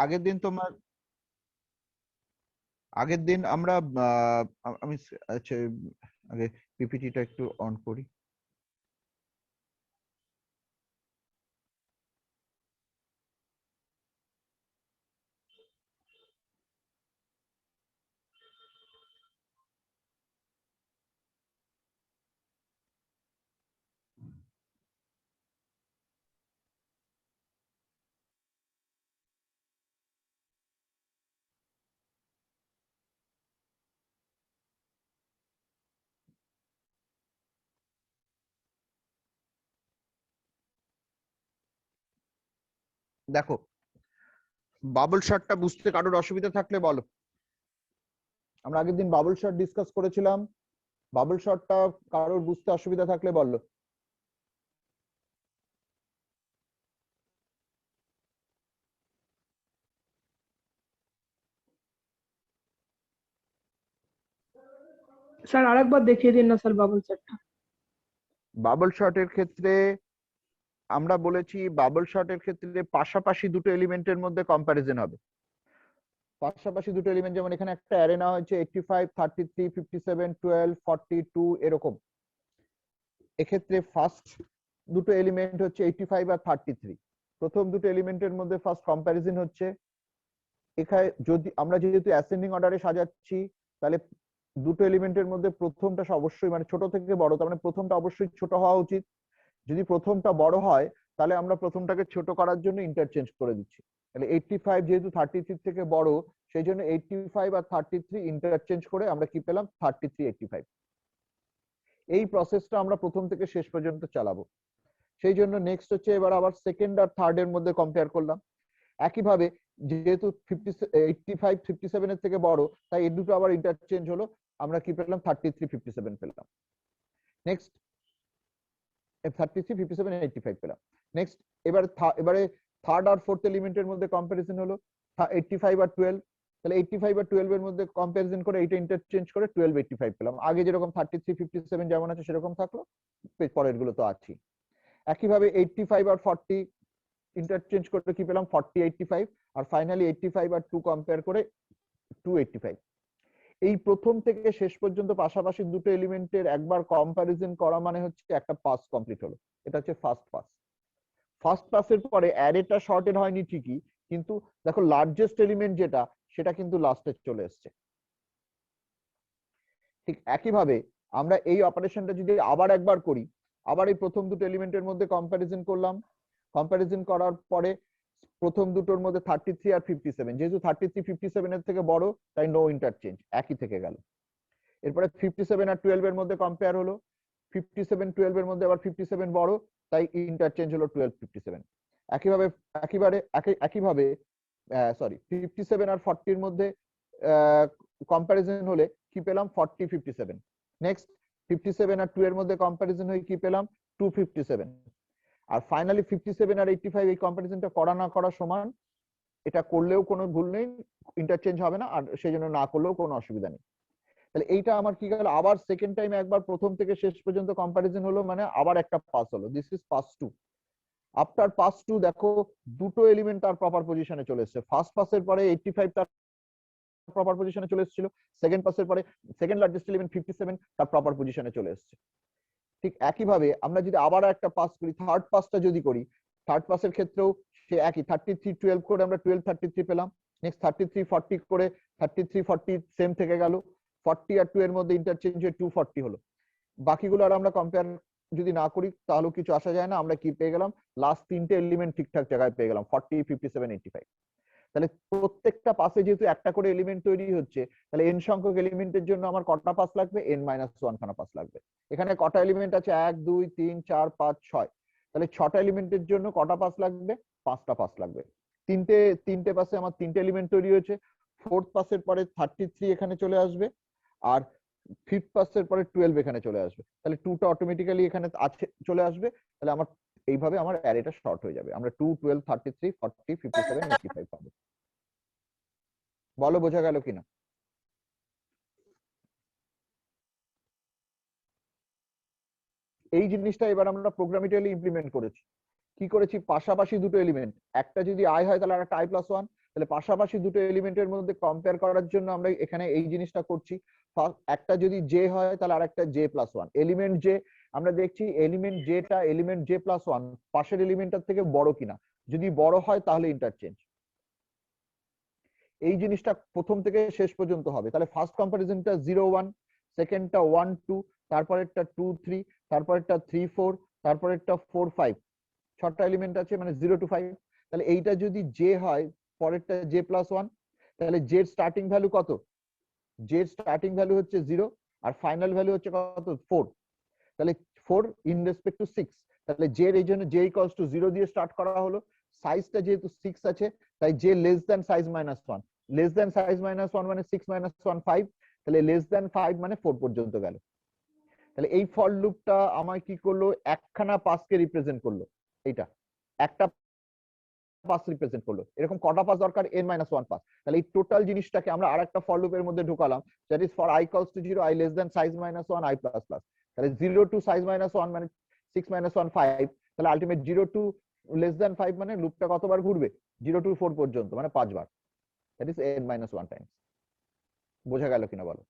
আগের দিন তোমার আগের দিন আমরা আমি আচ্ছা আগে পিপিটিটা একটু অন করি। দেখো, বাবল শটটা বুঝতে কারোর অসুবিধা থাকলে বলো। আমরা আগের দিন বাবল শট ডিসকাস করেছিলাম, বাবল শটটা কারোর বুঝতে অসুবিধা থাকলে বলো। স্যার আরেকবার দেখিয়ে দিন না স্যার বাবল চার্টটা। বাবল শটের ক্ষেত্রে আমরা বলেছি, বাবল শটের ক্ষেত্রে পাশাপাশি দুটো এলিমেন্টের মধ্যে কম্প্যারিজন হবে। পাশাপাশি দুটো এলিমেন্ট, যেমন এখানে একটা অ্যারে নেওয়া হয়েছে 85, 33, 57, 12, 42 এরকম। এক্ষেত্রে ফার্স্ট দুটো এলিমেন্ট হচ্ছে 85 আর 33। প্রথম দুটো এলিমেন্টের মধ্যে ফার্স্ট কম্প্যারিজন হচ্ছে। এখানে যদি আমরা যেহেতু অ্যাসেন্ডিং অর্ডারে সাজাচ্ছি, তাহলে দুটো এলিমেন্টের মধ্যে প্রথমটা অবশ্যই মানে ছোট থেকে বড়, তার মানে প্রথমটা অবশ্যই ছোট হওয়া উচিত। যদি প্রথমটা বড় হয় তাহলে আমরা প্রথমটাকে ছোট করার জন্য ইন্টারচেঞ্জ করে দিচ্ছি। তাহলে 85 যেহেতু 33 থেকে বড়, সেই জন্য 85 আর 33 ইন্টারচেঞ্জ করে আমরা কি পেলাম, 33, 85। এই প্রসেসটা আমরা প্রথম থেকে শেষ পর্যন্ত চালাবো। সেই জন্য নেক্সট হচ্ছে এবার আবার সেকেন্ড আর থার্ড এর মধ্যে কম্পেয়ার করলাম। একইভাবে যেহেতু 85 57 এর থেকে বড়, তাই এই দুটো আবার ইন্টারচেঞ্জ হলো, আমরা কি পেলাম, 33, 57 পেলাম। নেক্সট 33, 57, 85 পেলাম। নেক্সট এবারে থার্ড আর ফোর্থ এলিমেন্টের মধ্যে কম্পারিজন হলো 85 আর 12। তাহলে 85 আর 12 এর মধ্যে কম্পারিজন করে এটা ইন্টারচেঞ্জ করে 12, 85 পেলাম। আগে যেরকম 33, 57 যেমন আছে সেরকম থাকলো, পরের গুলো তো আছেই। একইভাবে 85 আর 40 ইন্টারচেঞ্জ করে কি পেলাম, 40, 85। আর ফাইনালি 85 আর 2 কম্পেয়ার করে 285। এই প্রথম থেকে শেষ পর্যন্ত পাশাপাশি দুটো এলিমেন্টের একবার কম্পারিজন করা মানে হচ্ছে একটা পাস কমপ্লিট হলো। এটা হচ্ছে ফার্স্ট পাস। ফার্স্ট পাসের পরে অ্যারেটা শর্টেড হয়নি ঠিকই, কিন্তু দেখো লার্জেস্ট এলিমেন্ট যেটা, সেটা কিন্তু লাস্টে চলে এসছে। ঠিক একইভাবে আমরা এই অপারেশনটা যদি আবার একবার করি, আবার এই প্রথম দুটো এলিমেন্টের মধ্যে কম্পারিজন করলাম। কম্পারিজন করার পরে প্রথম দুটোর মধ্যে 33 আর 57, যেহেতু 33, 57 এর থেকে বড়, তাই নো ইন্টারচেঞ্জ, একই থেকে গেল। এরপরে 57 আর 12 এর মধ্যে কম্পেয়ার হলো, 57, 12 এর মধ্যে আবার 57 বড়, তাই ইন্টারচেঞ্জ হলো 12, 57। একইভাবে একইভাবে সরি 57 আর 40 এর মধ্যে কম্পারিজন হলে কি পেলাম, 40, 57। নেক্সট 57 আর 2 এর মধ্যে কম্পারিজন হয়ে কি পেলাম, 257। আর ফাইনালি 57 আর 85 এই কম্পারিজনটা করা না করা সমান। এটা করলেও কোনো ভুল নেই, ইন্টারচেঞ্জ হবে না, আর সেই জন্য না করলেও কোনো অসুবিধা নেই। তাহলে এইটা আমার কি গেল, আবার সেকেন্ড টাইম একবার প্রথম থেকে শেষ পর্যন্ত কম্পারিজন হলো, মানে আবার একটা পাস হলো। This is pass 2। After pass 2 দেখো দুটো এলিমেন্ট তার প্রপার পজিশনে চলে এসেছে। ফার্স্ট পাসের পরে 85 তার প্রপার পজিশনে চলে এসেছিল, সেকেন্ড পাসের পরে সেকেন্ড লার্জেস্ট এলিমেন্ট 57 তার প্রপার পজিশনে চলে এসেছে। ঠিক একইভাবে আমরা যদি আবার একটা পাস করি, থার্ড পাসটা যদি করি, থার্ড পাসের ক্ষেত্রেও সে একই 33, 12 করে আমরা 12, 33 পেলাম। নেক্সট 33, 40 করে 33, 40 সেম থেকে গেল। 40 আর 2 এর মধ্যে ইন্টারচেঞ্জ হয়ে 240 হলো। বাকিগুলো আর আমরা কম্পেয়ার যদি না করি তাহলে কিছু আসা যায় না। আমরা কি পেয়ে গেলাম, লাস্ট তিনটে এলিমেন্ট ঠিকঠাক জায়গায় পেয়ে গেলাম, 40, 57, 85। তাহলে প্রত্যেকটা পাসে যেহেতু একটা করে এলিমেন্ট তৈরি হচ্ছে, তাহলে এন সংখ্যক এলিমেন্টের জন্য আমার কটা পাস লাগবে, n-1 খানা পাস লাগবে। এখানে কটা এলিমেন্ট আছে, 1, 2, 3, 4, 5, 6। তাহলে 6টা এলিমেন্টের জন্য কটা পাস লাগবে, 5টা পাস লাগবে। তিনটে পাসে আমার তিনটে এলিমেন্ট তৈরি হয়েছে। ফোর্থ পাসের পরে 33 এখানে চলে আসবে, আর ফিফথ পাসের পরে 12 এখানে চলে আসবে। তাহলে 2টা অটোমেটিক্যালি এখানে আছে, চলে আসবে। তাহলে আমার এইভাবে আমার অ্যারেটা শর্ট হয়ে যাবে। আমরা 2, 12, 33, 40, 57, 85 পাবো। বলো বোঝা গেল কিনা। এই জিনিসটা এবার আমরা প্রোগ্রামেটিক্যালি ইমপ্লিমেন্ট করেছি। কি করেছি, পাশাপাশি দুটো এলিমেন্ট, একটা যদি আই হয় তাহলে একটা i+1, তাহলে পাশাপাশি দুটো এলিমেন্টের মধ্যে কম্পেয়ার করার জন্য আমরা এখানে এই জিনিসটা করছি। একটা যদি জে হয় তাহলে আরেকটা j plus one element j, আমরা দেখছি এলিমেন্ট জেটা এলিমেন্ট জে প্লাস ওয়ান পাশের এলিমেন্টটার থেকে বড় কিনা, যদি বড় হয় তাহলে ইন্টারচেঞ্জ। এই জিনিসটা প্রথম থেকে শেষ পর্যন্ত হবে। তাহলে ফার্স্ট কম্পারিজনটা 0 1, সেকেন্ডটা 1 2, তারপরেরটা 2 3, তারপরেরটা 3 4, তারপরেরটা 4 5, 6টা এলিমেন্ট আছে মানে 0 to 5। তাহলে এইটা যদি জে হয়, পরেরটা জে প্লাস ওয়ান, তাহলে জের স্টার্টিং ভ্যালু কত? জের স্টার্টিং ভ্যালু হচ্ছে 0 আর ফাইনাল ভ্যালু হচ্ছে কত? 4। তাহলে 4 ইন রেসপেক্ট টু 6। তাহলে জের এই জন্য জে ইকুয়ালস টু 0 দিয়ে স্টার্ট করা হলো। সাইজটা যেহেতু 6 আছে তাই J less than size minus 1, less than size minus 1 মানে 6 মাইনাস 1 5, তাহলে লেস দ্যান 5 মানে 4 পর্যন্ত গেল। তাহলে এই ফর লুপটা আমায় কি করলো? একখানা পাসকে রিপ্রেজেন্ট করলো। এইটা একটা পাস রিপ্রেজেন্ট করলো। এরকম কটা পাস দরকার? n - 1 pass. তাহলে এই টোটাল জিনিসটাকে আমরা আরেকটা ফর লুপের মধ্যে ঢোকালাম, that is for i equals to 0 i less than size minus 1 i plus plus. তাহলে 0 টু সাইজ মাইনাস 1 মানে 6 - 1 5, তাহলে আলটিমেট 0 টু লেস দ্যান 5 মানে লুপটা কতবার ঘুরবে? 0 টু 4 পর্যন্ত মানে 5 বার, দ্যাট ইজ n - 1 টাইমস। বোঝা গেল কিনা বলো?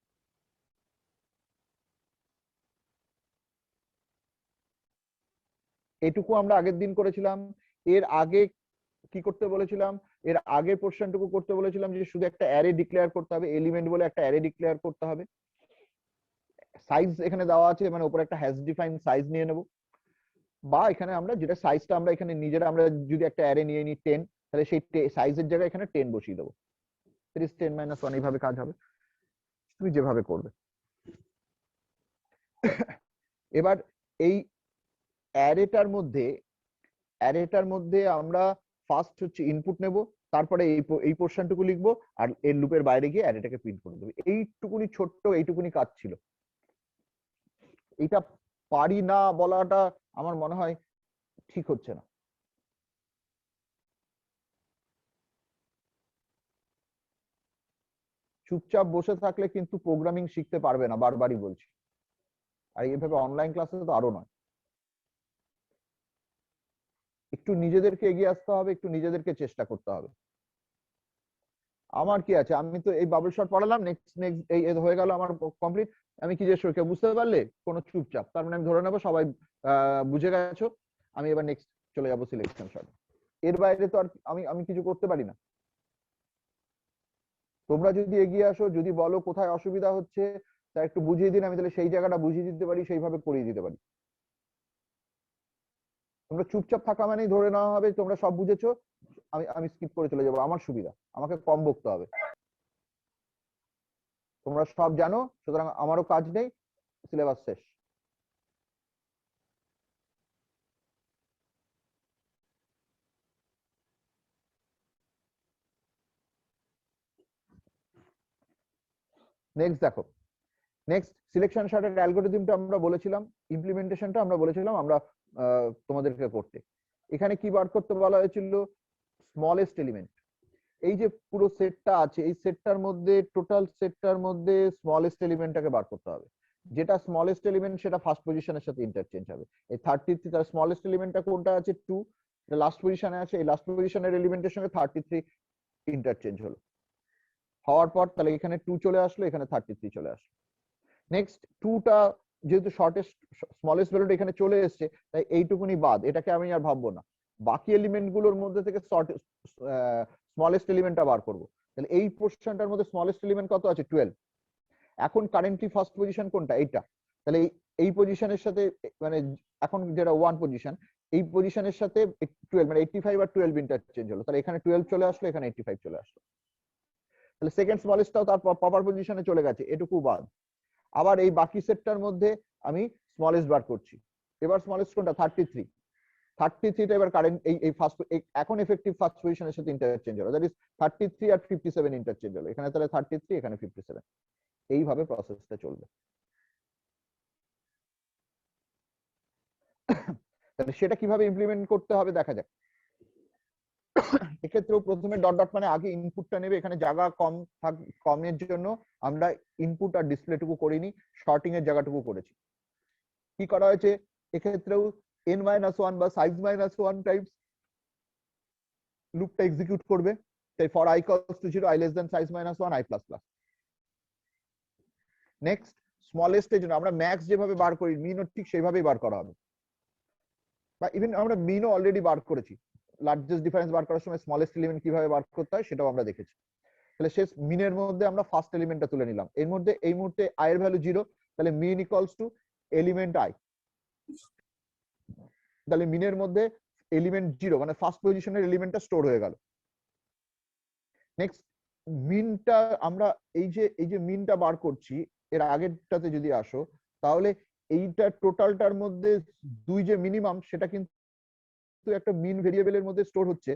এটুকু আমরা আগের দিন করেছিলাম। এর আগে কি করতে বলেছিলাম? এর আগের পোর্শনটুকু করতে বলেছিলাম যে শুধু একটা অ্যারে ডিক্লেয়ার করতে হবে, এলিমেন্ট বলে একটা অ্যারে ডিক্লেয়ার করতে হবে। সাইজ এখানে দেওয়া আছে, মানে উপরে একটা হ্যাশ ডিফাইন সাইজ নিয়ে নেব, বা এখানে আমরা যেটা সাইজটা আমরা এখানে নিজেরা আমরা যদি একটা অ্যারে নিয়ে নিই 10, তাহলে সেই সাইজের জায়গায় এখানে 10 বসিয়ে দেবো। 10 - 1 এইভাবে কাজ হবে, তুমি যেভাবে করবে। এবার এই অ্যারেটার মধ্যে আমরা ফার্স্ট হচ্ছে ইনপুট নেব, তারপরে এই পোর্শনটুকু লিখবো, আর এর লুপের বাইরে গিয়ে অ্যারেটাকে প্রিন্ট করে দেবো। এইটুকুনি ছোট্ট এইটুকুনি কাজ ছিল। এটা পারি না বলাটা আমার মনে হয় ঠিক হচ্ছে না। চুপচাপ বসে থাকলে কিন্তু প্রোগ্রামিং শিখতে পারবে না, বারবারই বলছি। আর এইভাবে অনলাইন ক্লাসে তো আরো নয়। একটু নিজেদেরকে এগিয়ে আসতে হবে, একটু নিজেদেরকে চেষ্টা করতে হবে। আমার কি আছে, আমি তো এই বাবল শট পড়ালাম, নেক্সট নেক্সট এই হয়ে গেল আমার কমপ্লিট। আমি কি যে কেউ বুঝতে পারলে? কোনো চুপচাপ, তার মানে আমি ধরে নেবো সবাই বুঝে গেছো। আমি এবার নেক্সট চলে যাবো সিলেকশন শট। এর বাইরে তো আর আমি আমি কিছু করতে পারি না। তোমরা যদি এগিয়ে আসো, যদি বলো কোথায় অসুবিধা হচ্ছে তা একটু বুঝিয়ে দিন, আমি তাহলে সেই জায়গাটা বুঝিয়ে দিতে পারি, সেইভাবে করিয়ে দিতে পারি। তোমরা চুপচাপ থাকা মানেই ধরে নেওয়া হবে তোমরা সব বুঝেছো, আমি আমি স্কিপ করে চলে যাবো, আমার সুবিধা, আমাকে কম বকতে হবে। তোমরা সব জানো, সুতরাং আমারও কাজ নেই, সিলেবাস শেষ। নেক্সট দেখো, নেক্সট সিলেকশন শর্টের অ্যালগরিদমটা আমরা বলেছিলাম, ইমপ্লিমেন্টেশনটা আমরা বলেছিলাম আমরা তোমাদেরকে করতে। এখানে কি বার করতে বলা হয়েছিল? Smallest element. এই যে পুরো সেটটা আছে, এই সেটটার মধ্যে টোটাল সেটটার মধ্যে স্মলেস্ট এলিমেন্টটাকে বার করতে হবে। যেটা স্মলেস্ট এলিমেন্ট সেটা ফার্স্ট পজিশনের সাথে ইন্টারচেঞ্জ হবে। এই 33 তার স্মলেস্ট এলিমেন্টটা কোনটা আছে? 2, লাস্ট পজিশনে আছে, এই লাস্ট পজিশনের এলিমেন্টের সঙ্গে 33 ইন্টারচেঞ্জ হলো। হওয়ার পর তাহলে এখানে 2 চলে আসলো, এখানে 33 চলে আসলো। নেক্সট 2টা যেহেতু শর্টেস্ট স্মলেস্ট ভ্যালুটা এখানে চলে এসেছে, তাই এইটুকুনি বাদ, এটাকে আমি আর ভাববো না। বাকি এলিমেন্ট গুলোর মধ্যে থেকে স্মলেস্ট এলিমেন্টটা বার করব। তাহলে এই পোর্শনটার মধ্যে স্মলেস্ট এলিমেন্ট কত আছে? 12। এখন কারেন্টলি ফার্স্ট পজিশন কোনটা? এইটা। তাহলে এই পজিশনের সাথে মানে এখন যেটা 1 পজিশন, এই পজিশনের সাথে 12 মানে 85 আর 12 ইন্টারচেঞ্জ হলো, তাহলে এখানে 12 চলে আসলো, এখানে 85 চলে আসলো। তাহলে সেকেন্ড স্মলেস্টটাও তার প্রপার পজিশনে চলে গেছে, এটুকু বাদ। আবার এই বাকি সেটটার মধ্যে আমি স্মলেস্ট বার করছি। এবার স্মলেস্ট কোনটা? 33। 33টা এবার কারেন্ট এই ফার্স্ট এখন এফেক্টিভ ফার্স্ট পজিশনের সাথে ইন্টারচেঞ্জ হলো, দ্যাট ইজ 33 আর 57 ইন্টারচেঞ্জ হলো। এখানে তাহলে 33, এখানে 57। এইভাবে প্রসেসটা চলবে। তাহলে সেটা কিভাবে ইমপ্লিমেন্ট করতে হবে দেখা যাক। এক্ষেত্রেও প্রথমে ডট ডট মানে আগে ইনপুটটা নেবে, এখানে জায়গা কমের জন্য আমরা ইনপুট আর ডিসপ্লেটুকু করিনি, শর্টিং এর জায়গাটুকু করেছি। কি করা হয়েছে এক্ষেত্রেও? n - 1 বা সাইজ -1 টাইমস লুপটা এক্সিকিউট করবে। তাই for I equals to 0, I less than size minus 1, I plus plus. Next smallest এর জন্য আমরা ম্যাক্স যেভাবে বার করি মিনও ঠিক সেইভাবেই বার করা হবে, বা ইভেন আমরা মিনও অলরেডি বার করেছি। লার্জেস্ট ডিফারেন্স বার করার সময় স্মলেস্ট এলিমেন্ট কিভাবে বার করতে হয় সেটাও আমরা দেখেছি। তাহলে শেষ মিনের মধ্যে আমরা ফার্স্ট এলিমেন্টটা তুলে নিলাম। এর মধ্যে এই মুহূর্তে আই এর ভ্যালু 0, তাহলে মিন ইকুয়ালস টু এলিমেন্ট আই। তাহলে মিনের মধ্যে এলিমেন্ট 0 মানে ফার্স্ট পজিশনের এলিমেন্টটা স্টোর হয়ে গেল। নেক্সট মিনটা আমরা এই যে মিনটা বার করছি এর আগেরটাতে যদি আসো, তাহলে এইটা টোটালটার মধ্যে 2 যে মিনিমাম সেটা কিন্তু একটা মিন ভেরিয়েবলের মধ্যে স্টোর হচ্ছে,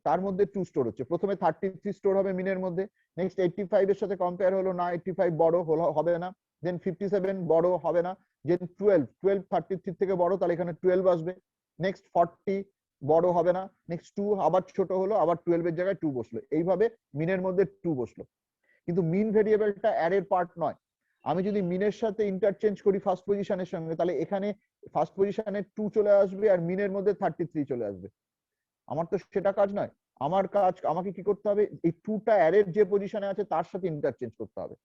তার মধ্যে 2 স্টোর হচ্ছে। প্রথমে 33 স্টোর হবে মিনের মধ্যে, নেক্সট 85 এর সাথে কম্পেয়ার হলো না, 85 বড় হবে না, দেন 57 বড় হবে না, দেন 12 33 থেকে বড়, তাহলে এখানে 12 আসবে। নেক্সট 40 বড় হবে না, নেক্সট 2 আবার ছোট হলো, আবার 12 এর জায়গায় 2 বসলো, এইভাবে মিনের মধ্যে 2 বসলো। কিন্তু মিন ভেরিয়েবলটা অ্যারের পার্ট নয়। আমি যদি মিনের সাথে ইন্টারচেঞ্জ করি ফার্স্ট পজিশনের সঙ্গে, তাহলে এখানে ফার্স্ট পজিশনে 2 চলে আসবে আর মিনের মধ্যে 33 চলে আসবে। আমার তো সেটা কাজ নয়, আমার কাজ আমাকে কি করতে হবে, এই 2টা অ্যারের যে পজিশনে আছে তার সাথে ইন্টারচেঞ্জ করতে হবে।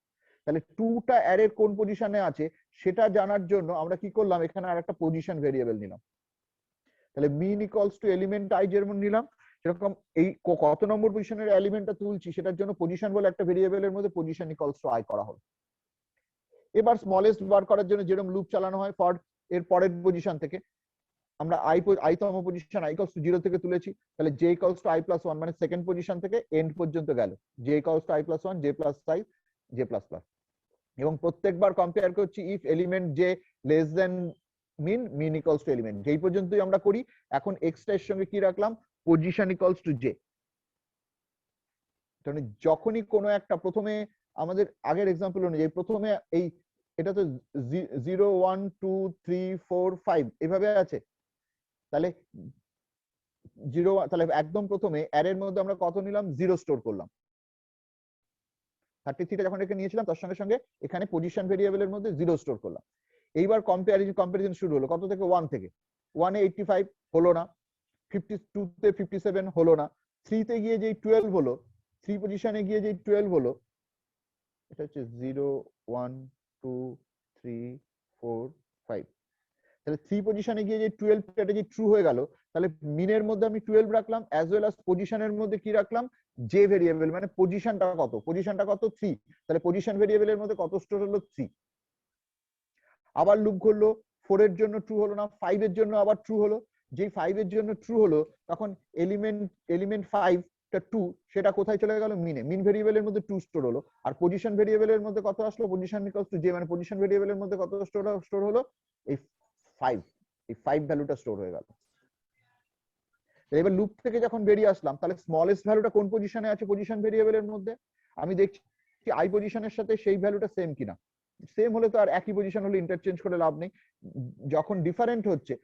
তাহলে 2টা অ্যারের কোন পজিশনে আছে সেটা জানার জন্য আমরা কি করলাম, এখানে আরেকটা পজিশন ভেরিয়েবল নিলাম। তাহলে মিন ইকুয়ালস টু এলিমেন্ট আই যেমন নিলাম, সেরকম এই কত নম্বর পজিশনের এলিমেন্টটা তুলছি সেটার জন্য পজিশন বলে একটা ভেরিয়েবলের মধ্যে পজিশন ইকুয়ালস টু আই করা হবে। এবার স্মলেস্ট বার করার জন্য যেরকম লুপ চালানো হয় ফর এর পরের পজিশন থেকে, আমরা আই তম পজিশন আই ইকুয়ালস টু 0 থেকে তুলেছি, তাহলে j equals to i plus 1 মানে সেকেন্ড পজিশন থেকে এন্ড পর্যন্ত গেল, j equals to i plus 1, j plus i, j plus plus. এবং প্রত্যেকবার কম্পেয়ার করছি if element j less then min equals to element, যেই পর্যন্তই আমরা করি। এখন এক্সটা এর সঙ্গে কি রাখলাম, পজিশন ইকুয়ালস টু জে। মানে যখনই কোনো একটা, প্রথমে আমাদের আগের এক্সাম্পল অনুযায়ী প্রথমে এই এটা তো 0 1 2 3 4 5 এভাবে আছে, তাহলে 0 তাহলে একদম প্রথমে অ্যারের মধ্যে আমরা কত নিলাম, 0 স্টোর করলাম। 33টা যখন এখানে নিয়েছিলাম তার সঙ্গে সঙ্গে এখানে পজিশন ভেরিয়েবলের মধ্যে 0 স্টোর করলাম। এইবার কম্পারিজন শুরু হলো কত থেকে, 1 থেকে। 1 এ 85 হলো না, 52 তে 57 হলো না, 3 তে গিয়ে যেই 12 হলো, 3 পজিশনে গিয়ে যেই 12 হলো, এটা হচ্ছে 0 1 2 3 4 5, তাহলে 3 পজিশনে গিয়ে যে 12 এটা যে ট্রু হয়ে গেল, তাহলে মিনের মধ্যে আমি 12 রাখলাম, অ্যাজ ওয়েল অ্যাজ পজিশনের মধ্যে কি রাখলাম, জে ভেরিয়েবল, মানে পজিশনটা কত 3, তাহলে পজিশন ভেরিয়েবলের মধ্যে কত স্টোর হলো 3। আবার লুপ ঘুরলো, 4 এর জন্য ট্রু হলো না, 5 এর জন্য আবার ট্রু হলো, যেই 5 এর জন্য ট্রু হলো তখন এলিমেন্ট 5 টা 2 সেটা কোথায় চলে গেল, মিন ভেরিয়েবলের মধ্যে 2 স্টোর হলো। আর পজিশন ভেরিয়েবলের মধ্যে কত আসলো, পজিশন ইকুয়ালস টু জে, মানে পজিশন ভেরিয়েবলের মধ্যে কত স্টোর হলো, এই 5, এই 5 ভ্যালুটা স্টোর হয়ে গেল। এবার লুপ থেকে যখন বেরিয়ে আসলাম, তাহলে স্মলেস্ট ভ্যালুটা কোন পজিশনে আছে পজিশন ভেরিয়েবলের মধ্যে, আমি দেখছি আই পজিশনের সাথে সেই ভ্যালুটা সেম কিনা। সেম হলে তো আর একই পজিশন হলে ইন্টারচেঞ্জ করে লাভ নেই, যখন ডিফারেন্ট হচ্ছে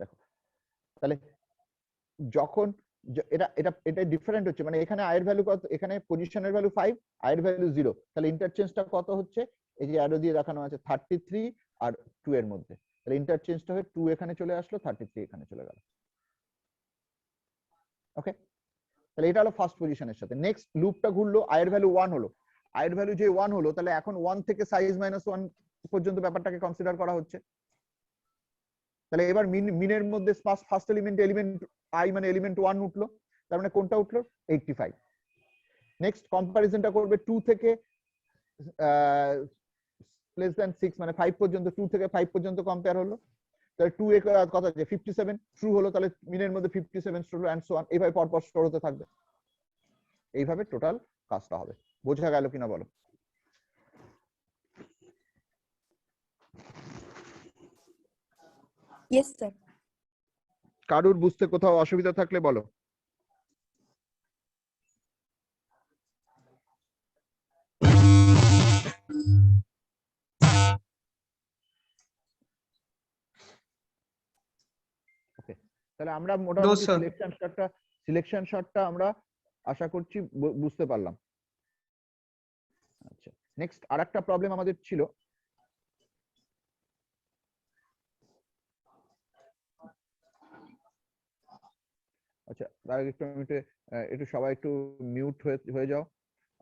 দেখো, তাহলে যখন এটা ডিফারেন্ট হচ্ছে, মানে এখানে আয়ের ভ্যালু কত, এখানে পজিশনের ভ্যালু 5, আয়ের ভ্যালু 0, তাহলে ইন্টারচেঞ্জটা কত হচ্ছে, এই যে অ্যারো দিয়ে দেখানো আছে 33 আর 2 এর মধ্যে, তাহলে ইন্টারচেঞ্জটা হয়ে 2 এখানে চলে আসলো, 33 এখানে চলে গেল। ওকে, তাহলে এটা হলো ফার্স্ট পজিশনের সাথে। নেক্সট লুপটা ঘুরলো, আয়ের ভ্যালু 1 হলো, আয়ের ভ্যালু যে 1 হলো, তাহলে এখন 1 থেকে সাইজ -1 পর্যন্ত ব্যাপারটাকে কনসিডার করা হচ্ছে। তাহলে এবার মিনের মধ্যে ফার্স্ট এলিমেন্ট আই মানে এলিমেন্ট 1 উঠলো, তার মানে কোনটা উঠলো, 85। নেক্সট কম্পারিজনটা করবে 2 থেকে লেস দ্যান 6 মানে 5 পর্যন্ত, 2 থেকে 5 পর্যন্ত কম্পেয়ার হলো, তাহলে 2 এর কত আছে 57 ট্রু হলো, তাহলে মিনের মধ্যে 57 স্টোর হলো, এন্ড সো অন, এইভাবে পরপর স্টোর হতে থাকবে। এইভাবে টোটাল কাজটা হবে। বোঝা গেল কিনা বলো? Yes sir. কারুর বুঝতে কোথাও অসুবিধা থাকলে বলো। ওকে, তাহলে আমরা মোটামুটি সিলেকশন স্টারটা সিলেকশন শর্টটা আমরা আশা করছি বুঝতে পারলাম। আচ্ছা, নেক্সট আরেকটা প্রবলেম আমাদের ছিল, আচ্ছা তার আগে একটু আমি একটু সবাই একটু মিউট হয়ে যাও।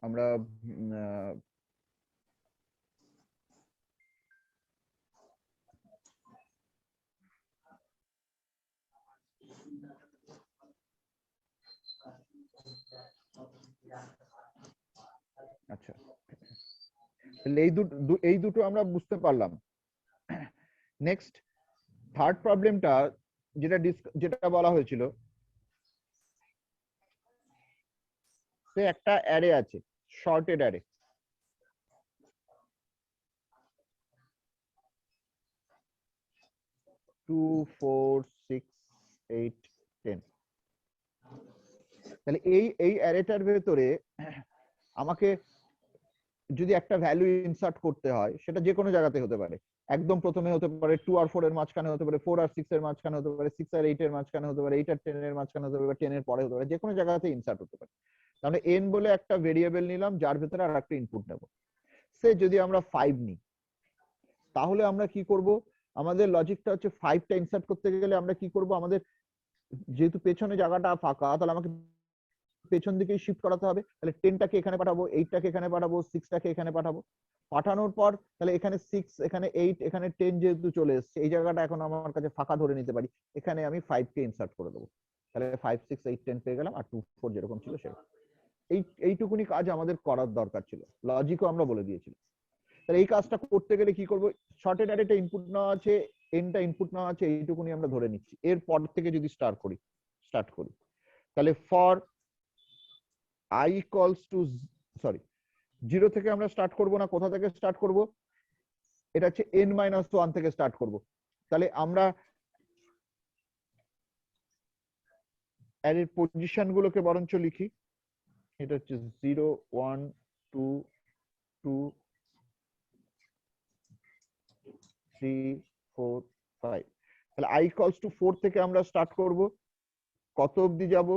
আমরা আচ্ছা তাহলে এই দুটো আমরা বুঝতে পারলাম। নেক্সট থার্ড প্রবলেমটা যেটা বলা হয়েছিল, সে একটা অ্যারে আছে, শর্টেড অ্যারে। টু 4 6 8 10। তাহলে এই অ্যারেটার ভেতরে আমাকে যদি একটা ভ্যালু ইনসার্ট করতে হয়, সেটা যে কোনো জায়গাতে হতে পারে। একদম প্রথমে হতে পারে 2 আর 4 এর মাঝখানে হতে পারে, 4 আর 6 এর মাঝখানে হতে পারে, 6 আর 8 এর মাঝখানে হতে পারে, 8 আর 10 এর মাঝখানে হতে পারে, 10 এর পরে হতে পারে, যে কোনো জায়গাতে ইনসার্ট হতে পারে। তাহলে n বলে একটা ভেরিয়েবল নিলাম, যার ভেতরে আর একটা ইনপুট নেব। সে যদি আমরা 5 নিই, তাহলে আমরা কি করব? আমাদের লজিকটা হচ্ছে 5টা ইনসার্ট করতে গেলে আমরা কি করব? আমাদের যেহেতু পেছনে জায়গাটা ফাঁকা, তাহলে আমাকে পেছন দিকে শিফট করাতে হবে। তাহলে 10টাকে এখানে পাঠাবো, 8টাকে এখানে পাঠাবো, 6টাকে এখানে পাঠাবো। পাঠানোর পর তাহলে এখানে 6, এখানে 8, এখানে 10 যেহেতু চলে এসেছে, এই জায়গাটা এখন আমার কাছে ফাঁকা ধরে নিতে পারি। এখানে আমি 5কে ইনসার্ট করে দেবো। তাহলে 5 6 8 10 পেয়ে গেলাম, আর 2 4 যেরকম ছিল সেরকম। এইটুকুনি কাজ আমাদের করার দরকার ছিল, লজিকও আমরা বলে দিয়েছিলাম। তাহলে এই কাজটা করতে গেলে কি করব? শর্টেড অ্যারেটা ইনপুট নেওয়া আছে, এনটা ইনপুট নেওয়া আছে, এইটুকুনি আমরা ধরে নিচ্ছি। এরপর থেকে যদি স্টার্ট করি, তাহলে for i equals to, sorry, 0 থেকে আমরা স্টার্ট করব না, কোথা থেকে স্টার্ট করব? এটা হচ্ছে n-1 থেকে স্টার্ট করব। তাহলে আমরা অ্যারের পজিশন গুলোকে বরঞ্চ লিখি। এটা হচ্ছে 0 1 2 2 3 4 5। তাহলে i equals to 4 থেকে আমরা স্টার্ট করব। কত অবধি যাব?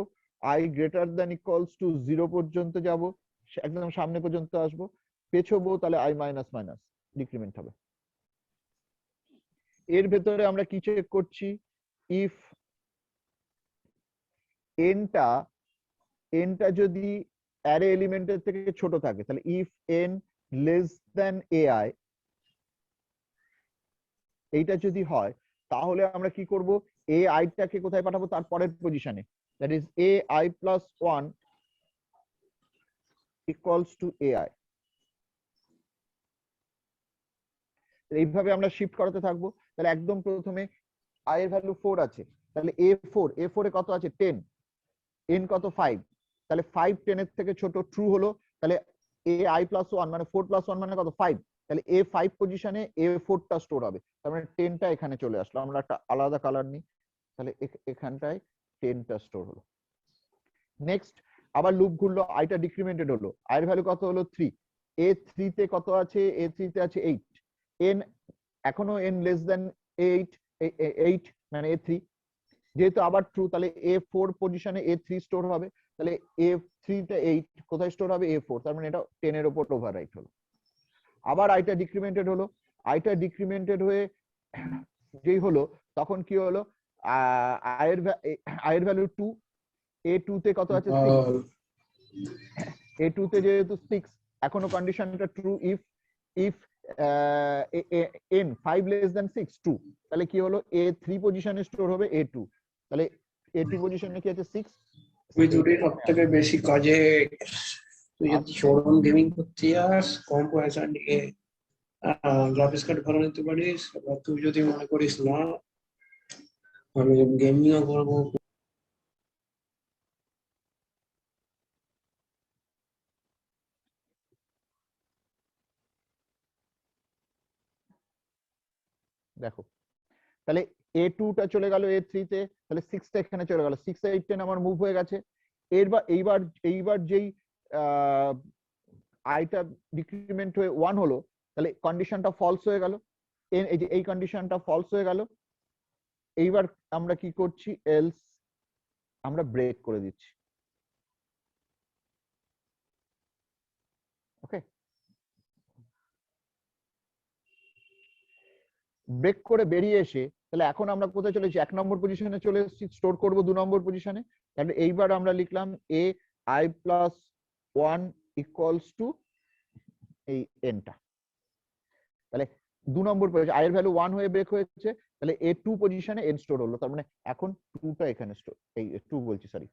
i greater than equals to 0 পর্যন্ত যাব, একদম সামনে পর্যন্ত আসবো। পেছবো, তাহলে i মাইনাস মাইনাস ডিক্রিমেন্ট হবে। এর ভেতরে আমরা কি চেক করছি? ইফ এনটা যদি অ্যারে এলিমেন্টের থেকে ছোট থাকে, তাহলে if N less than ai, এইটা যদি হয়, তাহলে আমরা কি করব? এ আইটাকে কোথায় পাঠাবো? তার পরের পজিশনে, that is A I plus 1 equals to A I. এইভাবে আমরা শিফট করাতে থাকবো। তাহলে একদম প্রথমে আই এর ভ্যালু 4 আছে, তাহলে এ4 এ কত আছে? 10। এন কত? 5। তাহলে 5 10 এর থেকে ছোট, ট্রু হলো। তাহলে এ আই প্লাস 1 মানে 4 প্লাস 1 মানে কত? 5। তাহলে এ5 পজিশনে এ4টা স্টোর হবে, তার মানে 10টা এখানে চলে আসলো। আমরা একটা আলাদা কালার নিই, তাহলে এখানটায় 10টা স্টোর হলো। নেক্সট আবার লুপ ঘুরলো, আইটা ডিক্রিমেন্টেড হলো, আই এর ভ্যালু কত হলো? 3। এ3 তে কত আছে? এ3 তে আছে 8। এন এখনো এন লেস দেন 8, 8 মানে এ3, যেহেতু আবার ট্রু, তাহলে এ4 পজিশনে এ3 স্টোর হবে। তাহলে এ3 তে 8 কোথায় স্টোর হবে? এ4, তার মানে এটা 10 এর উপর ওভাররাইট হলো। আবার আইটা ডিক্রিমেন্টেড হলো, আইটা ডিক্রিমেন্টেড হয়ে যেই হলো, তখন কি হলো? আয়ের ভ্যালু 2, এ2 তে কত আছে? 6। এ2 তে যেহেতু 6, এখনো কন্ডিশনটা true. If n 5 less than 6 2, তাহলে কি হলো? এ3 পজিশনে স্টোর হবে এ2, তাহলে এ2 পজিশনে কি আছে? 6। তুই দুটোই সব থেকে বেশি কাজে, তুই যদি শোরুম গেমিং করতে যাস, কম পয়সা নিয়ে গ্রাফিক্স কার্ড ভালো নিতে পারিস। এবার তুই যদি মনে করিস না আমি গেমিংও করবো, দেখো, তাহলে এ2টা চলে গেল এ3 তে, তাহলে 6টা এখানে চলে গেল, 6 8 10 আমার মুভ হয়ে গেছে। এইবার যেই আইটা ডিক্রিমেন্ট হয়ে 1 হলো, তাহলে কন্ডিশনটা ফলস হয়ে গেল। এই যে এই কন্ডিশনটা ফলস হয়ে গেল। এইবার আমরা কি করছি? এলস আমরা ব্রেক করে দিচ্ছি। ওকে, ব্রেক করে বেরিয়ে এসে তাহলে এখন আমরা কোথায় চলে এসেছি? 1 নম্বর পজিশনে চলে এসেছি, স্টোর করব 2 নম্বর পজিশনে। তাহলে এইবার আমরা লিখলাম a i plus 1 equals to এই n টা। তাহলে 2 নম্বর পজিশন i এর ভ্যালু 1 হয়ে ব্রেক হয়েছে, তাহলে a2 পজিশনে n স্টোর হলো। তার মানে এখন 2 টা এখানে স্টোর, এই 2 বলছি সরি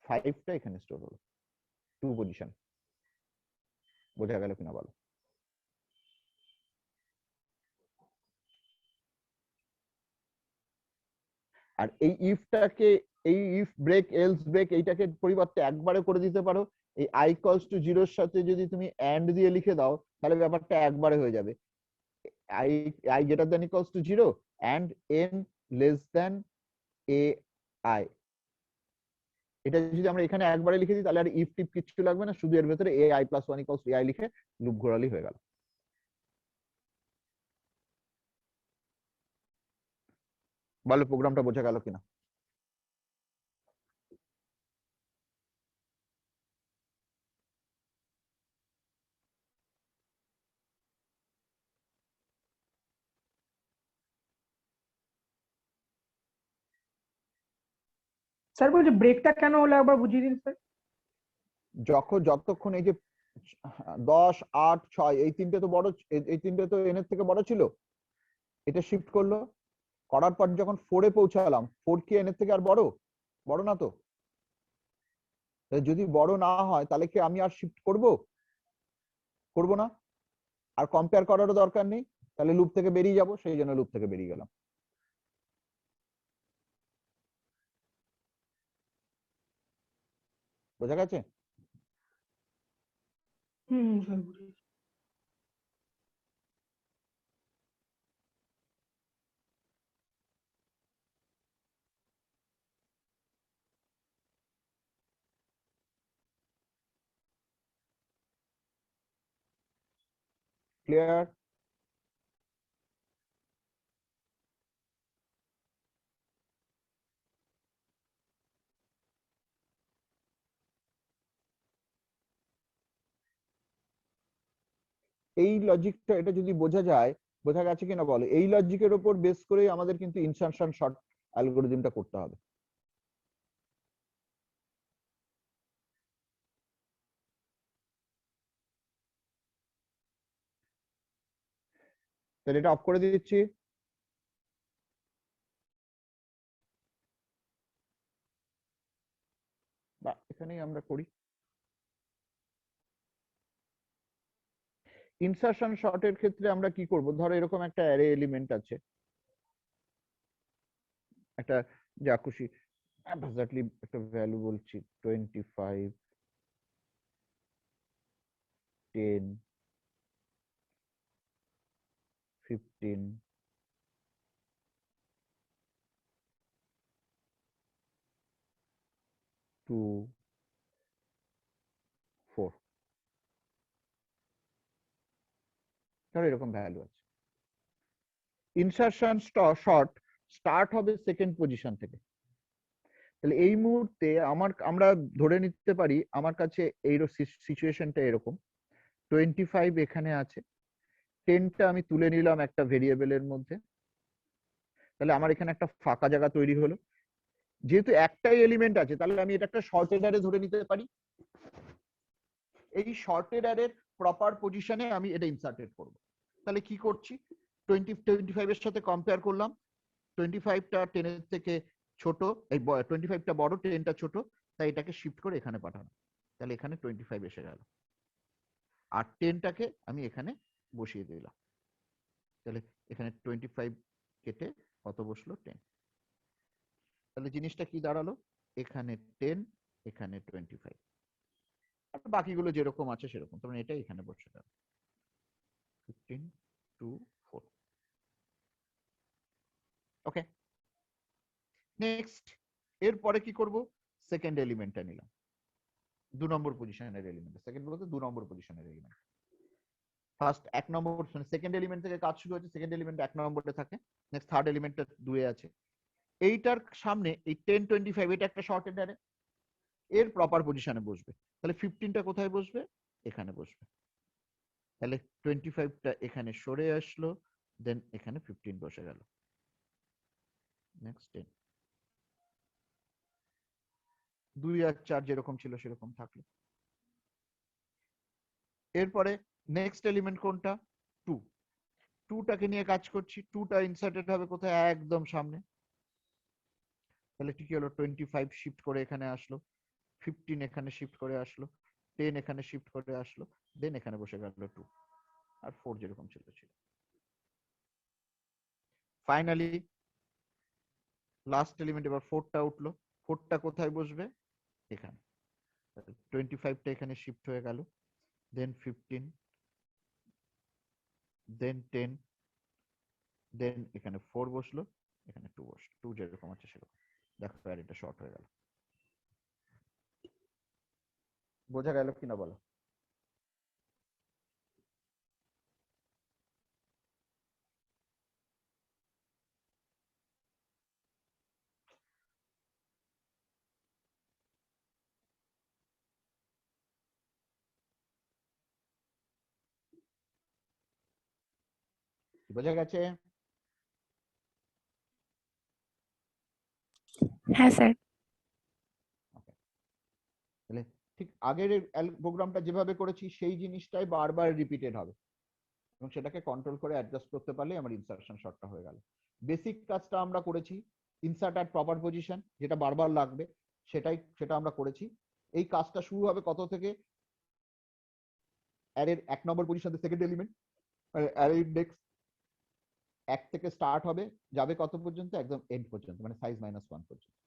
5 টা এখানে স্টোর হলো 2 পজিশন। বোঝা গেল কিনা বলো? আর এই ইফটাকে, এই ইফ ব্রেক এলস ব্রেক এইটাকে পরিবর্তে একবারে করে দিতে পারো। এই i ইকুয়ালস টু 0 এর সাথে যদি তুমি এন্ড দিয়ে লিখে দাও তাহলে ব্যাপারটা একবারে হয়ে যাবে। i i greater than equals to 0 and n less than a i। এটা যদি আমরা এখানে একবারে লিখে দিই তাহলে আর ইফ টিপ কিছু লাগবে না, শুধু এর ভেতরে a i plus 1 equals to a i লিখে লুপ ঘোরালি হয়ে গেল। বলো প্রোগ্রামটা বোঝা গেল কিনা? স্যার বলছি ব্রেকটা কেন হলো একবার বুঝিয়ে দিন স্যার। যতক্ষণ এই যে 10 8 6 এই তিনটে তো বড়, এই তিনটে তো n এর থেকে বড় ছিল, এটা শিফট করলো, করার পর যখন 4 এ পৌঁছালাম, 4 কি n এর থেকে আর বড়? বড় না তো। যদি বড় না হয় তাহলে কি আমি আর শিফট করব? করব না। আর কম্পেয়ার করারও দরকার নেই, তাহলে লুপ থেকে বেরিয়ে যাব, সেই জন্য লুপ থেকে বেরিয়ে গেলাম। বোঝা গেছে? স্যার বুঝেছি। ক্লিয়ার? এই লজিকটা, এটা যদি বোঝা যায়, বোঝা গেছে কিনা বলো? এই লজিকের উপর বেস করে আমাদের কিন্তু ইনসারশন শর্ট অ্যালগরিদমটা করতে হবে। তাহলে এটা অফ করে দিচ্ছি। বা এখানেই আমরা করি। ইনসারশন শর্টের ক্ষেত্রে আমরা কি করব? ধরো এরকম একটা অ্যারে এলিমেন্ট আছে, একটা যা খুশি এক্স্যাক্টলি একটা ভ্যালু বলছি 25 10 15 2 4, ধরো এরকম ভ্যালু আছে। ইনসারশন শর্ট স্টার্ট হবে সেকেন্ড পজিশন থেকে। তাহলে এই মুহূর্তে আমরা ধরে নিতে পারি আমার কাছে এই সিচুয়েশনটা এরকম, 25 এখানে আছে, 10টা আমি তুলে নিলাম একটা ভেরিয়েবলের মধ্যে, তাহলে আমার এখানে একটা ফাঁকা জায়গা তৈরি হলো। যেহেতু একটাই এলিমেন্ট আছে তাহলে আমি এটা একটা শর্টেড অ্যারে ধরে নিতে পারি। এই শর্টেড অ্যারের প্রপার পজিশনে আমি এটা ইনসার্টেড করব। তাহলে কি করছি? 25 এর সাথে কম্পেয়ার করলাম, 25টা 10 এর থেকে ছোট, এই 25টা বড় 10টা ছোট, তাই এটাকে শিফট করে এখানে পাঠানো। তাহলে এখানে 25 এসে গেল, আর 10টাকে আমি এখানে বসিয়ে দিলাম। তাহলে এখানে 25 কেটে কত বসলো? 10। তাহলে জিনিসটা কি দাঁড়ালো? এখানে 10, এখানে 25, আর বাকিগুলো যেরকম আছে সেরকম। তখন এটা এখানে বসে গেল 15 2 4। ওকে, নেক্সট এরপরে কি করব? সেকেন্ড এলিমেন্টটা নিলাম, 2 নম্বর পজিশনের এলিমেন্ট। সেকেন্ড বলতে 2 নম্বর পজিশনের এলিমেন্ট। ফার্স্ট 1 নম্বর সেকেন্ড এলিমেন্ট থেকে কাজ শুরু হচ্ছে, সেকেন্ড এলিমেন্ট 1 নম্বরে থাকে, নেক্সট থার্ড এলিমেন্টটা 2 এ আছে। এইটার সামনে এই 1025 এটা একটা শর্টেড অ্যারে, এর প্রপার পজিশনে বসবে। তাহলে 15টা কোথায় বসবে? এখানে বসবে। তাহলে 25টা এখানে সরে আসলো, দেন এখানে 15 বসে গেল। নেক্সট 10, 2 আর 4 যেরকম ছিল সেরকম থাকলো। এরপরে নেক্সট এলিমেন্ট কোনটা? 2। 2টাকে নিয়ে কাজ করছি। 2টা ইনসার্টেড হবে কোথায়? একদম সামনে। তাহলে কি হলো? 25 শিফট করে এখানে আসলো, 15 এখানে শিফট করে আসলো, 10 এখানে শিফট করে আসলো, দেন এখানে বসে গেল 2 আর 4 যেরকম ছিল। ফাইনালি লাস্ট এলিমেন্ট এবার 4টা উঠলো। 4টা কোথায় বসবে? এখানে। 25টা এখানে শিফট হয়ে গেল, দেন 15, দেন 10, দেন এখানে 4 বসলো, এখানে 2 বসলো। 2 যেরকম আছে সেরকম। দেখো আর এটা শর্ট হয়ে গেল। বোঝা গেল কিনা বলো? বোঝা গেছে? হ্যাঁ স্যার। তাহলে ঠিক আগের প্রোগ্রামটা যেভাবে করেছি সেই জিনিসটাই বারবার রিপিটেড হবে, এবং সেটাকে কন্ট্রোল করে অ্যাডজাস্ট করতে পারলে আমার ইনসার্শন শর্টটা হয়ে গেল। বেসিক কাজটা আমরা করেছি, ইনসার্ট অ্যাট প্রপার পজিশন, যেটা বারবার লাগবে সেটা আমরা করেছি। এই কাজটা শুরু হবে কত থেকে? অ্যারের 1 নম্বর position, second element, array index 1 থেকে স্টার্ট হবে, যাবে কত পর্যন্ত? একদম এন্ড পর্যন্ত, মানে সাইজ -1 পর্যন্ত।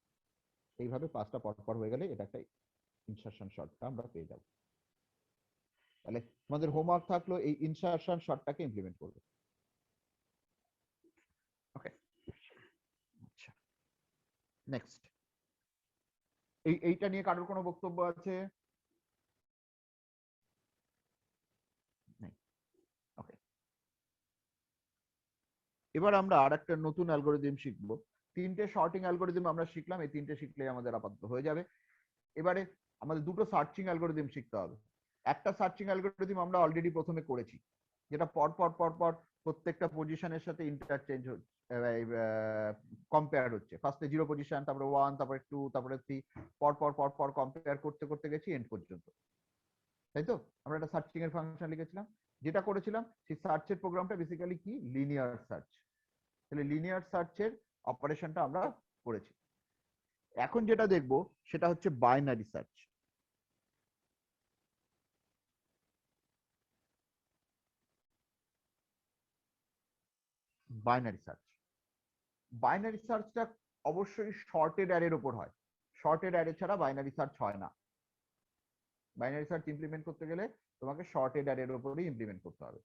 এইভাবে পাঁচটা পরপর হয়ে গেলে এটা একটা ইনসার্শন শর্টটা আমরা পেয়ে যাব। তাহলে তোমাদের হোমওয়ার্ক থাকলো এই ইনসার্শন শর্টটাকে ইমপ্লিমেন্ট করবে। ওকে, আচ্ছা নেক্সট। এইটা নিয়ে কারোর কোনো বক্তব্য আছে? ওকে, এবার আমরা আর একটা নতুন অ্যালগোরিদম শিখবো। 3টে শর্টিং অ্যালগোরিদম আমরা শিখলাম, এই 3টে শিখলে আমাদের আপাতত হয়ে যাবে। এবারে আমাদের দুটো সার্চিং অ্যালগোরিদম শিখতে হবে। একটা সার্চিং অ্যালগোরিদম আমরা অলরেডি প্রথমে করেছি, যেটা পর পর প্রত্যেকটা পজিশনের সাথে ইন্টারচেঞ্জ হচ্ছে, কম্পেয়ার হচ্ছে। ফার্স্টে 0 পজিশন, তারপরে 1, তারপরে 2, তারপরে 3, পর কম্পেয়ার করতে করতে গেছি এন্ড পর্যন্ত। তাই তো? আমরা একটা সার্চিং এর ফাংশন লিখেছিলাম। যেটা করেছিলাম সেই সার্চের প্রোগ্রামটা বেসিক্যালি কি? Linear search. তাহলে লিনিয়ার সার্চের অপারেশনটা আমরা করেছি। এখন যেটা দেখবো সেটা হচ্ছে binary search. Binary search, binary সার্চটা অবশ্যই শর্টেড অ্যারের উপর হয়। শর্টেড অ্যারে ছাড়া বাইনারি সার্চ হয় না। বাইনারি সার্চ ইমপ্লিমেন্ট করতে গেলে তোমাকে শর্টেড অ্যারের উপরেই ইমপ্লিমেন্ট করতে হবে।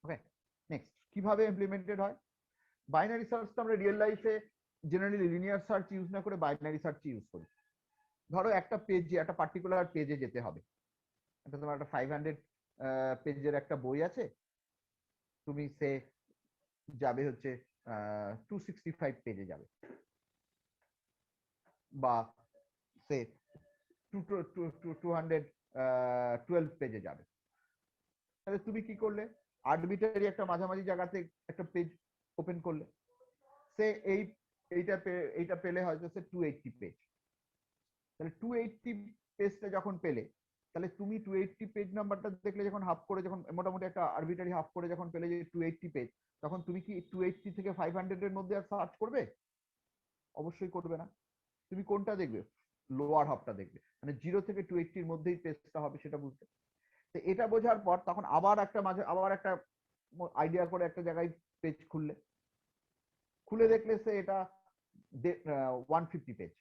ওকে, নেক্সট, কিভাবে ইমপ্লিমেন্টেড হয়? বাইনারি সার্চটা আমরা রিয়েল লাইফে জেনারেলি লিনিয়ার সার্চ ইউজ না করে বাইনারি সার্চ ইউজ করি। ধরো একটা পেজে, একটা পার্টিকুলার পেজে যেতে হবে, এটা তোমার একটা 500 পেজের একটা বই আছে, তুমি সে যাবে হচ্ছে 265 পেজে যাবে, বা সে 212 পেজে যাবে। তাহলে তুমি কি করলে? আরবিটারি একটা মাঝামাঝি জায়গাতে একটা পেজ ওপেন করলে, সে এইটা পেলে হয়তো সে 280 পেজ। তাহলে 280 পেজটা যখন পেলে, তাহলে তুমি 280 পেজ নাম্বারটা দেখলে, যখন হাফ করে, যখন মোটামুটি একটা আরবিটারি হাফ করে যখন পেলে যে 280 পেজ, তখন তুমি কি 280 থেকে 500 এর মধ্যে সার্চ করবে? অবশ্যই করবে না। তুমি কোনটা দেখবে? লোয়ার হাফটা দেখবে, মানে 0 থেকে 280 এর মধ্যেই পেজটা হবে, সেটা বুঝতে। তো এটা বোঝার পর তখন আবার একটা আইডিয়া করে একটা জায়গায় পেজ খুলে দেখলে সে এটা 150 পেজ।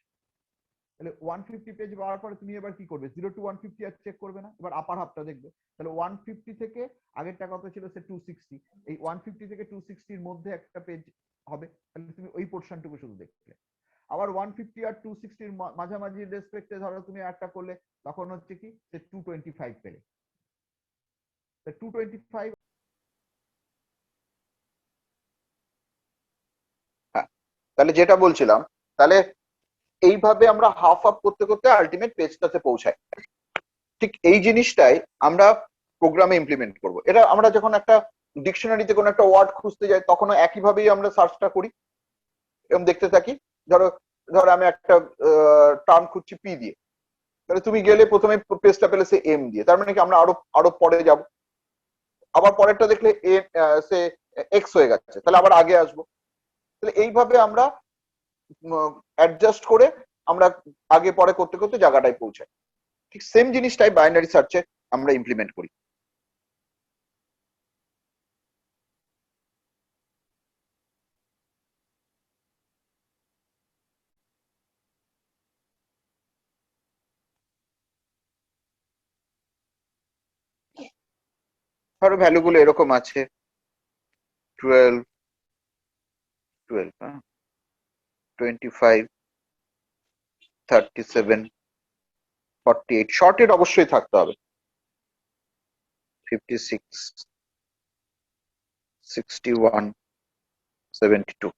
তাহলে 150 পেজ পাওয়ার পরে তুমি এবার কি করবে? 0 to 150 আর চেক করবে না, এবার আপার হাফটা দেখবে। তাহলে 150 থেকে আগেরটা কত ছিল? সে 260। এই 150 থেকে 260 এর মধ্যে একটা পেজ হবে, তাহলে তুমি ওই পোর্শনটুকু শুধু দেখলে। আবার 150 আর 260 এর মাঝামাঝি রেসপেক্টে ধরো তুমি একটা করলে, তখন হচ্ছে কি? সে 225 পেলে। 225 তাহলে যেটা বলছিলাম, তাহলে এইভাবে আমরা হাফ হাফ করতে করতে আলটিমেট পেজটাতে পৌঁছাই। ঠিক এই জিনিসটাই আমরা প্রোগ্রামে ইমপ্লিমেন্ট করব। এটা আমরা যখন একটা ডিকশনারিতে কোনো একটা ওয়ার্ড খুঁজতে যাই তখনও একইভাবেই আমরা সার্চটা করি এবং দেখতে থাকি। ধরো ধরো আমি একটা টার্ম খুঁজছি পি দিয়ে, তাহলে তুমি গেলে প্রথমে পেজটা পেলে সে এম দিয়ে, তার মানে কি আমরা আরো আরো পরে যাব, আবার পরেরটা দেখলে এ সে এক্স হয়ে গেছে, তাহলে আবার আগে আসবো। তাহলে এইভাবে আমরা অ্যাডজাস্ট করে আমরা আগে পরে করতে করতে জায়গাটায় পৌঁছাই। ঠিক সেম জিনিসটাই বাইনারি সার্চে আমরা ইমপ্লিমেন্ট করি। ধরো ভ্যালুগুলো এরকম আছে 12, 25, 37, 48, শর্টেড অবশ্যই থাকতে হবে, 56, 61, 72।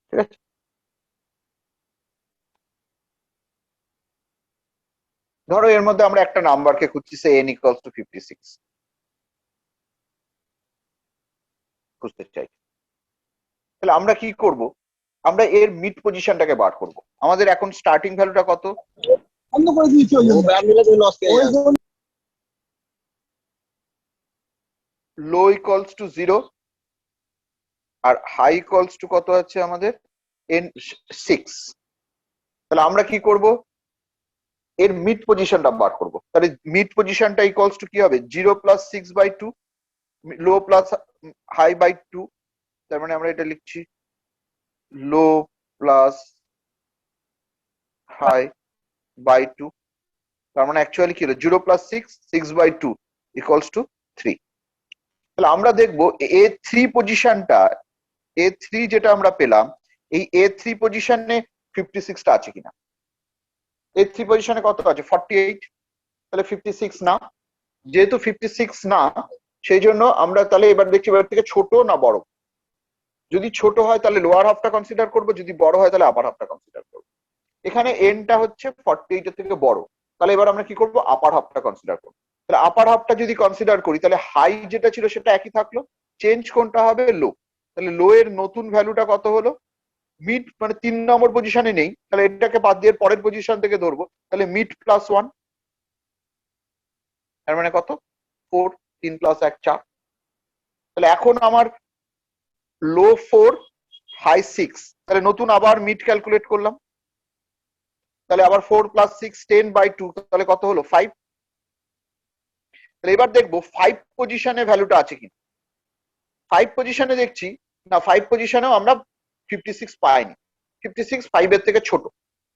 ঠিক আছে, ধরো এর মধ্যে আমরা একটা নাম্বারকে খুঁজছি, সে n ইকুয়ালস টু 56 খুঁজতে চাই। তাহলে আমরা কি করব, আমরা এর মিড পজিশনটাকে বার করব। আমাদের এখন স্টার্টিং ভ্যালুটা কত? বন্ধ করে দিয়েছি ওই জন্য লো ইকুয়ালস টু 0 আর হাই ইকুয়ালস টু কত আছে আমাদের? n6। তাহলে আমরা কি করব, এর মিড পজিশনটা বার করব। তাহলে মিড পজিশনটা ইকুয়ালস টু কি হবে? 0 plus 6/2, low plus high by 2। তার মানে আমরা এটা লিখছি লো প্লাস হাই বাই 2। তার মানে অ্যাকচুয়ালি কি হলো? 0 প্লাস 6, 6/2 ইকুয়ালস টু 3। তাহলে আমরা দেখবো A3 পজিশনটা, A3 যেটা আমরা পেলাম, এই A3 পজিশনে 56টা আছে কিনা। A3 পজিশনে কত আছে? 48। তাহলে 56 না, যেহেতু 56 না, সেই জন্য আমরা তাহলে এবার দেখছি এবার থেকে ছোট না বড়। যদি ছোট হয় তাহলে লোয়ার হাফটা কনসিডার করব, যদি বড় হয় তাহলে আপার হাফটা কনসিডার করব। এখানে এনটা হচ্ছে 48 এর থেকে বড়, তাহলে এবার আমরা কি করব? আপার হাফটা কনসিডার করব। তাহলে আপার হাফটা যদি কনসিডার করি তাহলে হাই যেটা ছিল সেটা একই থাকলো, চেঞ্জ কোনটা হবে? লো। তাহলে লো এর নতুন ভ্যালুটা কত হলো? মিড মানে 3 নম্বর পজিশনে নেই, তাহলে এটাকে বাদ দিয়ে পরের পজিশন থেকে ধরবো, তাহলে মিড প্লাস 1, তার মানে কত? 4, 3 প্লাস 1 4। তাহলে এখন আমার লো 4, হাই 6, তাহলে নতুন আবার মিড ক্যালকুলেট করলাম, তাহলে আবার 4 প্লাস 6 10/2, তাহলে কত হলো? 5। তাহলে এবার দেখবো 5 পজিশনে ভ্যালুটা আছে কিনা। 5 পজিশনে দেখছি না, 5 পজিশনেও আমরা 56 পাইনি, 56 5 এর থেকে ছোট।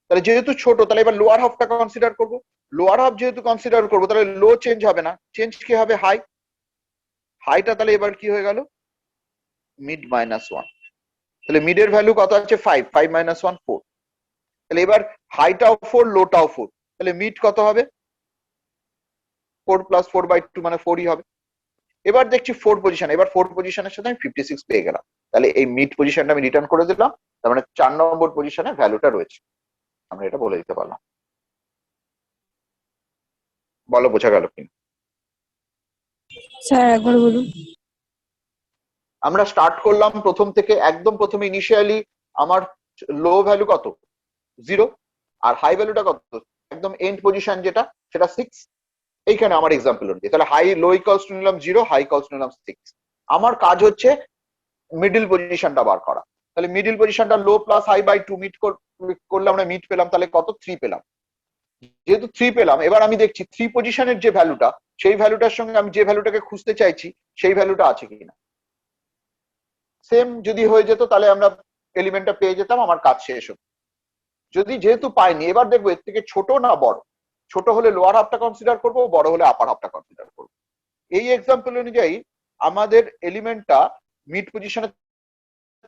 তাহলে যেহেতু ছোট তাহলে এবার লোয়ার হাফটা কনসিডার করব। লোয়ার হাফ যেহেতু কনসিডার করব তাহলে লো চেঞ্জ হবে না, চেঞ্জ কি হবে? হাই। হাইটা তাহলে এবার কি হয়ে গেল? মিড -1। তাহলে মিডের ভ্যালু কত আছে? 5, 5 - 1 4। তাহলে এবার হাইটাও 4, লোটাও 4, তাহলে মিড কত হবে? 4 প্লাস 4/2 মানে 4ই হবে। এবার দেখছি 4 পজিশন, এবার 4 পজিশনের সাথে আমি 56 পেয়ে গেলাম, তাহলে এই মিড পজিশনটা আমি রিটার্ন করে দিলাম, তার মানে 4 নম্বর পজিশনে ভ্যালুটা রয়েছে। আমরা এটা বলে দিতে পারলাম। বলো বোঝা গেল কিনা? স্যার একবার বলুন। আমরা স্টার্ট করলাম প্রথম থেকে, একদম প্রথমে ইনিশিয়ালি আমার লো ভ্যালু কত? 0, আর হাই ভ্যালুটা কত? একদম এন্ড পজিশন যেটা, সেটা 6। এইখানে আমার এক্সাম্পল অনুযায়ী তাহলে হাই লো ইকুয়ালস টু নিলাম 0, হাই ইকুয়ালস টু নিলাম 6। আমার কাজ হচ্ছে মিডল পজিশনটা বার করা। তাহলে মিডল পজিশনটা লো প্লাস হাই বাই 2 মিড করলে আমরা মিড পেলাম, তাহলে কত? 3 পেলাম। যেহেতু 3 পেলাম, এবার আমি দেখছি 3 পজিশনের যে ভ্যালুটা, সেই ভ্যালুটার সঙ্গে আমি যে ভ্যালুটাকে খুঁজতে চাইছি সেই ভ্যালুটা আছে কিনা। সেম যদি হয়ে যেত তাহলে আমরা এলিমেন্টটা পেয়ে যেতাম, আমার কাজ শেষ হতো। যদি যেহেতু পাইনি, এবার দেখবো এর থেকে ছোট না বড়। ছোট হলে লোয়ার হাফটা কনসিডার করবো, বড় হলে আপার হাফটা কনসিডার করবো। এই এক্সাম্পল অনুযায়ী আমাদের এলিমেন্টটা মিড পজিশনের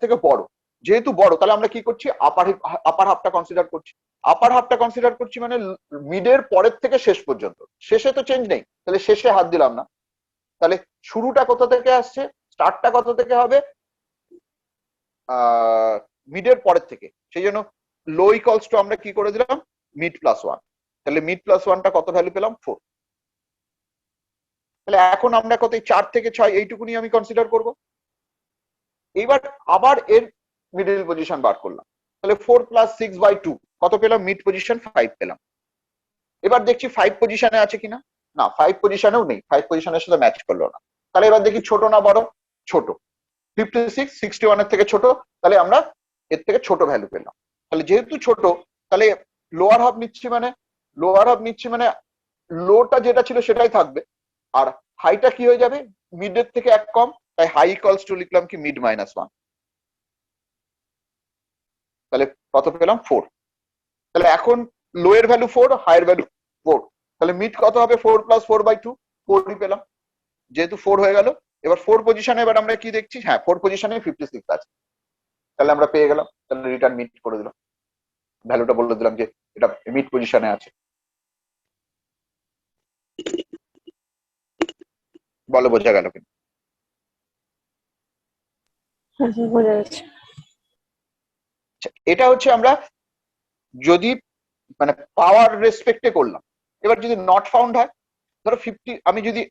থেকে বড়, যেহেতু বড় তাহলে আমরা কি করছি? আপার হাফটা কনসিডার করছি। আপার হাফটা কনসিডার করছি মানে মিডের পরের থেকে শেষ পর্যন্ত, শেষে তো চেঞ্জ নেই, তাহলে শেষে হাত দিলাম না। তাহলে শুরুটা কোথা থেকে আসছে? স্টার্টটা কত থেকে হবে? মিডের পরের থেকে, সেই জন্য লো ইকুয়ালস টু আমরা কি করে দিলাম মিড প্লাস ওয়ান। তাহলে মিড প্লাস ওয়ানটা কত ভ্যালু পেলাম 4। তাহলে এখন আমরা কত 4 থেকে 6 এইটুকুনি আমি কনসিডার করব। এইবার আবার এর মিডল পজিশন বার করলাম, তাহলে 4 + 6/2 কত পেলাম মিড পজিশন 5 পেলাম। এবার দেখছি 5 পজিশনে আছে কিনা, না 5 পজিশনেও নেই, 5 পজিশনের সাথে ম্যাচ করলো না। তাহলে এবার দেখি ছোট না বড়, ছোট, 56 61 এর থেকে ছোট, তাহলে আমরা এর থেকে ছোট ভ্যালু পেলাম। তাহলে যেহেতু ছোট, তাহলে লোয়ার হাফ নিচ্ছি, মানে লোটা যেটা ছিল সেটাই থাকবে, আর হাইটা কি হয়ে যাবে মিডের থেকে এক কম, তাই হাই ইকুয়ালস টু লিখলাম কি মিড -1। তাহলে কত পেলাম 4। তাহলে এখন লো এর ভ্যালু 4, হাইয়ের ভ্যালু 4, তাহলে মিড কত হবে 4 + 4/2, 4ই পেলাম, যেহেতু 4 হয়ে গেল। এবার 4 পজিশনে এবার আমরা কি দেখছি, হ্যাঁ 4 পজিশনে 56 আছে, তাহলে আমরা পেয়ে গেলাম। তাহলে রিটার্ন মিড করে দিলাম, ভ্যালুটা বলে দিলাম যে এটা মিড পজিশনে আছে। বলো বোঝা গেল কিনা? বোঝা যাচ্ছে। এটা হচ্ছে আমরা যদি মানে পাওয়ার রেসপেক্টে করলাম। এবার যদি নট ফাউন্ড হয়, ধরো 50,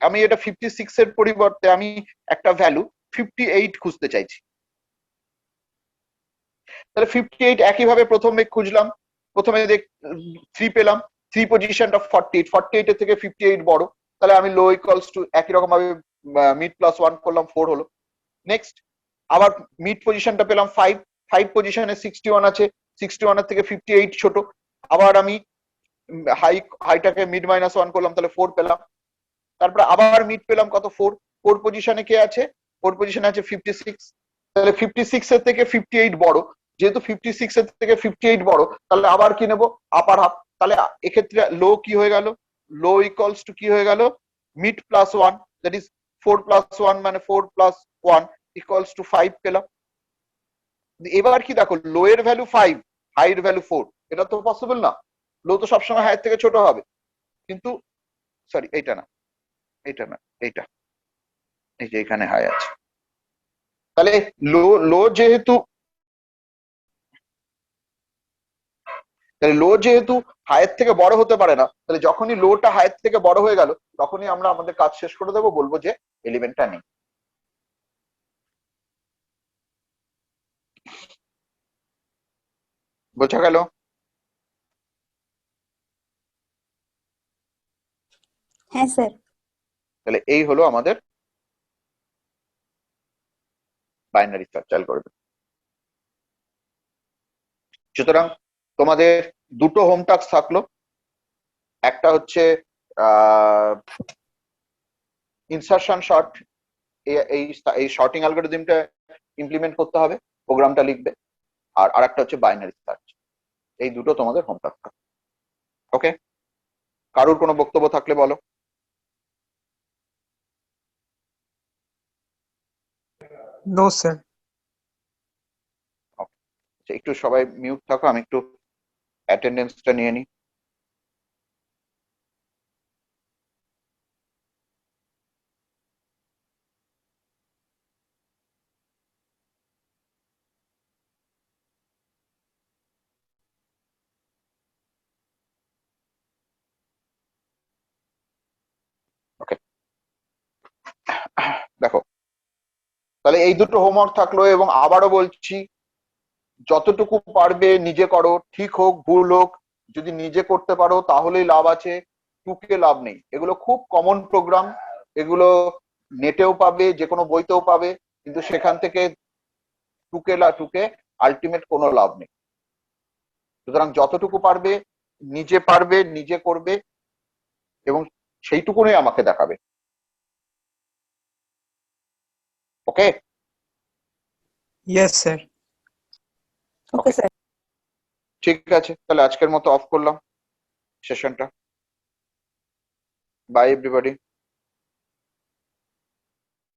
আমি এটা 56 এর পরিবর্তে আমি একটা ভ্যালু 58 খুঁজতে চাইছি, তাহলে 58 একইভাবে প্রথমে খুঁজলাম, প্রথমে 3 পেলাম, 3 পজিশনটা 48 এর থেকে 58 বড়, তাহলে আমি লো ইকুয়ালস টু একই রকম ভাবে মিড প্লাস 1 করলাম, 4 হলো। নেক্সট আবার মিড পজিশনটা পেলাম 5 পজিশনে 61 আছে, 61 এর থেকে 58 ছোট, আবার আমি হাইটাকে মিড -1 করলাম, তাহলে 4 পেলাম। তারপরে আবার মিড পেলাম কত 4 পজিশনে কে আছে, 4 পজিশনে আছে 56, তাহলে 56 এর থেকে 58 বড়, যেহেতু 56 এর থেকে 58 বড়, তাহলে আবার কি নেব আপার হাফ। তাহলে এক্ষেত্রে লো কি হয়ে গেল, লো ইকুয়ালস টু কি হয়ে গেল মিড +1, দ্যাট ইজ 4 + 1 মানে 4 + 1 ইকুয়ালস টু 5 পেলাম। এবার কি দেখো, লো এর ভ্যালু 5, হাই এর ভ্যালু 4, এটা তো পসিবল না, লো তো সবসময় হাইয়ের থেকে ছোট হবে। কিন্তু সরি এইটা না, এইটা, এই যে এখানে হাই আছে, তাহলে লো যেহেতু হাইয়ের থেকে বড় হতে পারে না, তাহলে যখনই লোটা হাইয়ের থেকে বড় হয়ে গেল, তখনই আমরা আমাদের কাজ শেষ করে দেবো, বলবো যে এলিমেন্টটা নেই। বোঝা গেল? হ্যাঁ স্যার। তাহলে এই হলো আমাদের বাইনারি সার্চ অ্যালগরিদম। সুতরাং তোমাদের দুটো হোম টাস্ক থাকলো, একটা হচ্ছে ইনসারশন শর্ট, এই শর্টিং অ্যালগরিদমটা ইমপ্লিমেন্ট করতে হবে, প্রোগ্রামটা লিখবে, আর আরেকটা হচ্ছে বাইনারি সার্চ। এই দুটো তোমাদের হোম টাস্ক থাকবে। ওকে, কারোর কোনো বক্তব্য থাকলে বলো। No sir. একটু সবাই মিউট থাকো, আমি একটু অ্যাটেন্ডেন্সটা নিয়ে নিই। ওকে, দেখো তাহলে এই দুটো হোমওয়ার্ক থাকলো, এবং আবারও বলছি যতটুকু পারবে নিজে করো, ঠিক হোক ভুল হোক, যদি নিজে করতে পারো তাহলেই লাভ আছে, টুকে লাভ নেই। এগুলো খুব কমন প্রোগ্রাম, এগুলো নেটেও পাবে, যে কোনো বইতেও পাবে, কিন্তু সেখান থেকে টুকে আলটিমেট কোনো লাভ নেই। সুতরাং যতটুকু পারবে নিজে করবে, এবং সেইটুকুনই আমাকে দেখাবে। ওকে, ইয়েস স্যার। Okay sir. ঠিক আছে, তাহলে আজকের মতো অফ করলাম সেশনটা। By everybody.